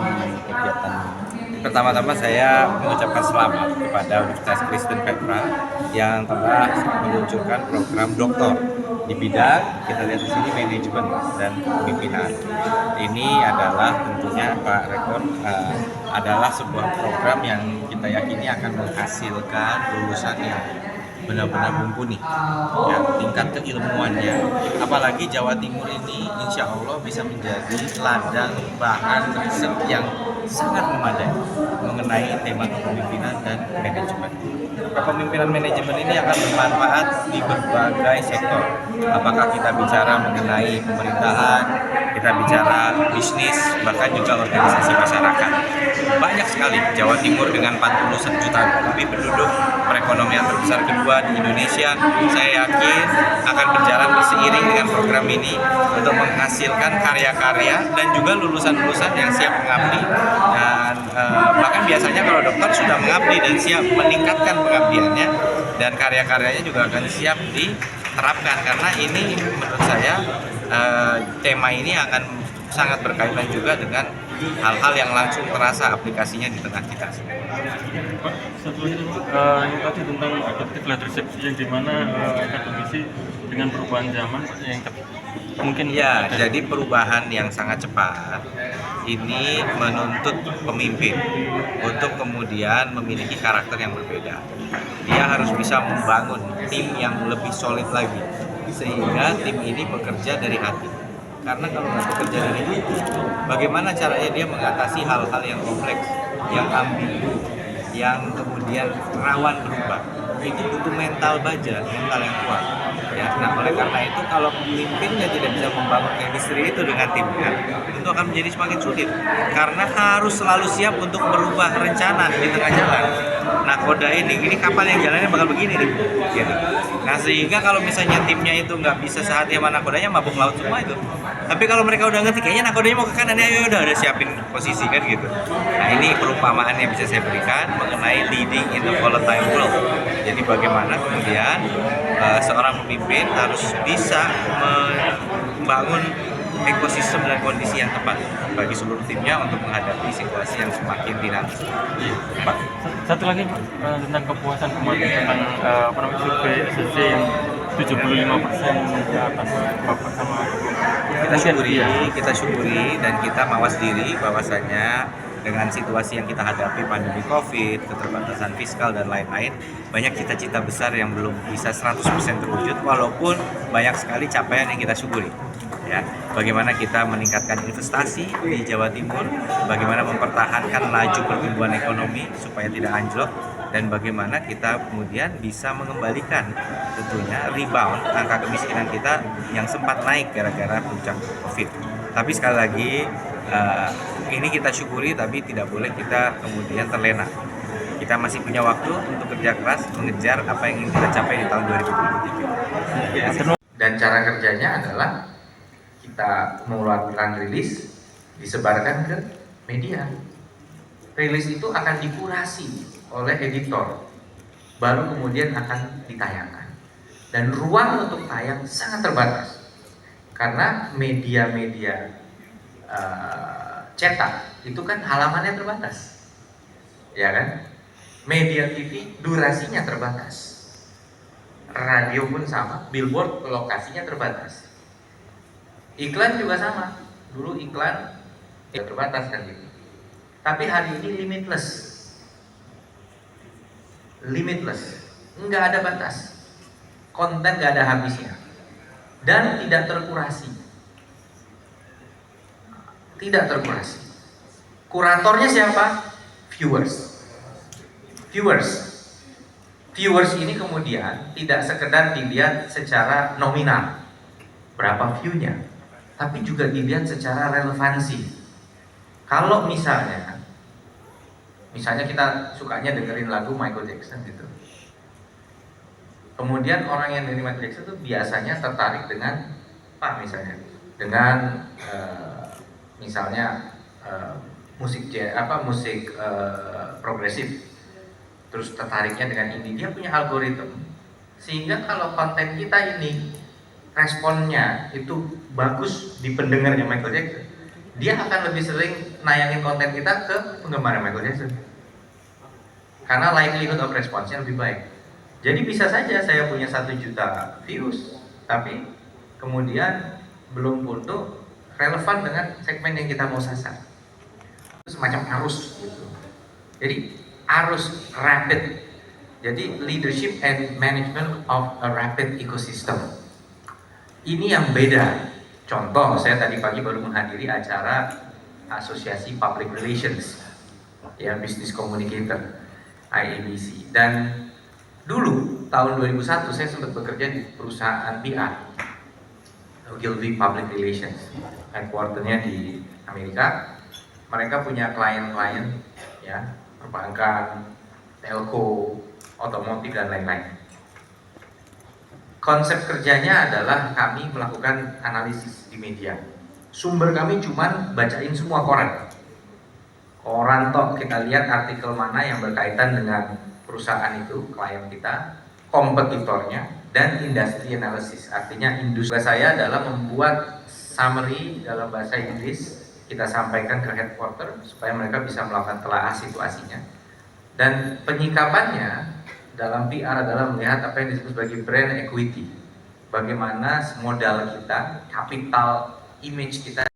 kegiatan ini? Pertama-tama saya mengucapkan selamat kepada Universitas Kristen Petra yang telah meluncurkan program doktor di bidang, kita lihat di sini, manajemen dan kepemimpinan. Ini adalah tentunya Pak Rektor, adalah sebuah program yang kita yakini akan menghasilkan lulusan yang benar-benar mumpuni ya, tingkat keilmuannya, apalagi Jawa Timur ini insya Allah bisa menjadi ladang bahan riset yang sangat memadai mengenai tema kepemimpinan dan manajemen. Kepemimpinan manajemen ini akan bermanfaat di berbagai sektor, apakah kita bicara mengenai pemerintahan, kita bicara bisnis, bahkan juga organisasi masyarakat. Banyak sekali Jawa Timur dengan 41 juta lebih penduduk, perekonomian terbesar kedua di Indonesia, saya yakin akan berjalan berseiring dengan program ini untuk menghasilkan karya-karya dan juga lulusan-lulusan yang siap mengabdi. Dan bahkan biasanya kalau dokter sudah mengabdi dan siap meningkatkan pengabdiannya, dan karya-karyanya juga akan siap diterapkan, karena ini menurut saya tema ini akan sangat berkaitan juga dengan hal-hal yang langsung terasa aplikasinya di tengah kita. Pak, satu lagi yang tadi tentang adaptive leadership yang dimana akademisi dengan perubahan zaman yang mungkin ya, jadi perubahan yang sangat cepat ini menuntut pemimpin untuk kemudian memiliki karakter yang berbeda. Dia harus bisa membangun tim yang lebih solid lagi sehingga tim ini bekerja dari hati. Karena kalau nggak bekerja dari hati, bagaimana caranya dia mengatasi hal-hal yang kompleks, yang ambigu, yang kemudian rawan berubah? Itu butuh mental baja, mental yang kuat. Ya, nah oleh karena itu kalau pemimpinnya tidak bisa membangun chemistry itu dengan timnya, itu akan menjadi semakin sulit. Karena harus selalu siap untuk merubah rencana di tengah jalan. Nakoda ini kapal yang jalannya bakal begini nih. Gitu. Nah sehingga kalau misalnya timnya itu nggak bisa sehati sama nakodanya, mabuk laut semua itu. Tapi kalau mereka udah ngerti, kayaknya nakodanya mau ke kanan, ya udah siapin posisi kan gitu. Nah ini perumpamaan yang bisa saya berikan mengenai leading in the volatile world. Jadi bagaimana kemudian seorang pemimpin harus bisa membangun ekosistem dan kondisi yang tepat bagi seluruh timnya untuk menghadapi situasi yang semakin dinamis. Pak, satu lagi Pak, tentang kepuasan kemarin tentang survei SSC yang 75% di atas Bapak sama kita syukuri dan kita mawas diri bahwasanya dengan situasi yang kita hadapi, pandemi Covid, keterbatasan fiskal dan lain-lain, banyak cita-cita besar yang belum bisa 100% terwujud, walaupun banyak sekali capaian yang kita syukuri. Ya, bagaimana kita meningkatkan investasi di Jawa Timur, bagaimana mempertahankan laju pertumbuhan ekonomi supaya tidak anjlok, dan bagaimana kita kemudian bisa mengembalikan tentunya rebound angka kemiskinan kita yang sempat naik gara-gara puncak Covid. Tapi sekali lagi ini kita syukuri, tapi tidak boleh kita kemudian terlena. Kita masih punya waktu untuk kerja keras mengejar apa yang ingin kita capai di tahun 2023. Dan cara kerjanya adalah kita mengeluarkan rilis, disebarkan ke media. Rilis itu akan dikurasi oleh editor, baru kemudian akan ditayangkan. Dan ruang untuk tayang sangat terbatas, karena media-media cetak itu kan halamannya terbatas, ya kan? Media TV durasinya terbatas, radio pun sama, billboard lokasinya terbatas, iklan juga sama. Dulu iklan terbatas kan gitu. Tapi hari ini limitless, nggak ada batas, konten nggak ada habisnya, dan tidak terkurasi. Kuratornya siapa? Viewers ini kemudian tidak sekedar dilihat secara nominal berapa view-nya, tapi juga dilihat secara relevansi. Kalau misalnya kita sukanya dengerin lagu Michael Jackson gitu, kemudian orang yang dengerin Michael Jackson itu biasanya tertarik dengan apa misalnya? Dengan misalnya musik progresif, terus tertariknya dengan indie. Dia punya algoritma, sehingga kalau konten kita ini responnya itu bagus di pendengarnya Michael Jackson, dia akan lebih sering nayangin konten kita ke penggemar Michael Jackson. Karena likelihood of response-nya lebih baik. Jadi bisa saja saya punya 1 juta views, tapi kemudian belum tentu relevan dengan segmen yang kita mau sasar. Itu semacam arus gitu. Jadi arus rapid. Jadi leadership and management of a rapid ecosystem. Ini yang beda. Contoh, saya tadi pagi baru menghadiri acara Asosiasi Public Relations, ya, Business Communicator, IABC. Dan dulu tahun 2001 saya sempat bekerja di perusahaan PR, Ogilvy Public Relations, headquarternya di Amerika. Mereka punya klien-klien, ya, perbankan, telco, otomotif dan lain-lain. Konsep kerjanya adalah kami melakukan analisis di media. Sumber kami cuma bacain semua koran. Koran toh kita lihat artikel mana yang berkaitan dengan perusahaan itu, klien kita, kompetitornya, dan industri analysis. Artinya industri saya adalah membuat summary dalam bahasa Inggris, kita sampaikan ke headquarter supaya mereka bisa melakukan telaah situasinya. Dan penyikapannya dalam PR adalah melihat apa yang disebut sebagai brand equity. Bagaimana modal kita, kapital image kita